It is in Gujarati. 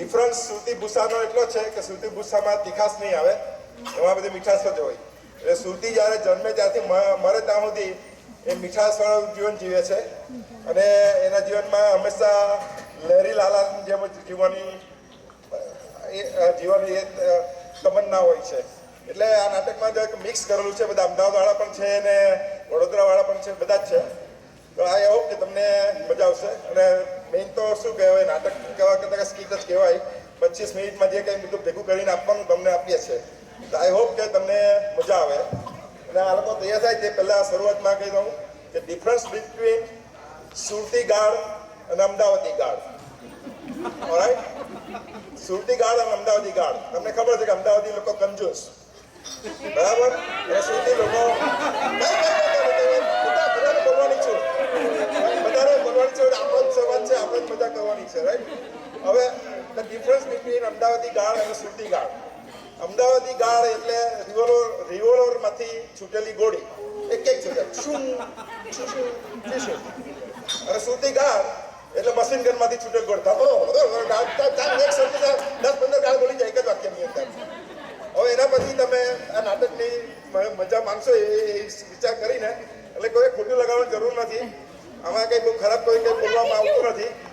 ડિફરન્સ સુરતી ભૂસાનો એટલો છે કે સુરતી ભૂસામાં તીખાશ નહીં આવે, એમાં બધી મીઠાશ જ હોય. એટલે સુરતી જ્યારે જન્મે ત્યારથી મરે ત્યાં સુધી એ મીઠાશવાળું જીવન જીવે છે અને એના જીવનમાં હંમેશા લહેરી લાલા જેમ જીવવાની એ તમન્ના હોય છે. એટલે આ નાટકમાં જો મિક્સ કરેલું છે, બધા અમદાવાદવાળા પણ છે ને વડોદરાવાળા પણ છે, બધા જ છે. તો આ એવું કે તમને મજા આવશે. અને મેઇન તો શું કહેવાય, નાટક કહેવા કરતાં સ્કીટ જ કહેવાય. 25 મિનિટમાં જે કંઈ બધું ભેગું કરીને આપવાનું તમને આપીએ છીએ. તો આઈ હોપ કે તમને મજા આવે. અને આ લોકો તૈયાર થાય તે પહેલાં શરૂઆતમાં કહી દઉં કે ડિફરન્સ બિટવીન સુરતી ગાળ અને અમદાવાદી ગાળ. ઓરાઈટ, સુરતી ગાળ અને અમદાવાદી ગાળ. તમને ખબર છે કે અમદાવાદી લોકો કંજૂસ, બરાબર, અને સુરતી લોકો બોલવાની છે, બધાને બોલવાની છે. આપણો જ સમાજ છે, આપણે જ મજા કરવાની છે, રાઈટ. હવે ધ ડિફરન્સ બિટવીન અમદાવાદી ગાળ અને સુરતી ગાળ. અમદાવાદી ગાળ એટલે રિવોલ્વરમાંથી છૂટેલી ગોળી, એક છૂટે શું. અને સુરતી ગાળ એટલે મશીન ગનમાંથી છૂટેલ ગોળ. 10-15 ગાળ બોલી જાય એક જ વાક્યની અંદર. હવે એના પછી તમે આ નાટકની મજા માનશો એ વિચાર કરીને, એટલે કોઈ ખોટું લગાવવાની જરૂર નથી. આમાં કંઈ બહુ ખરાબ કોઈ કંઈ બોલવામાં આવતું નથી.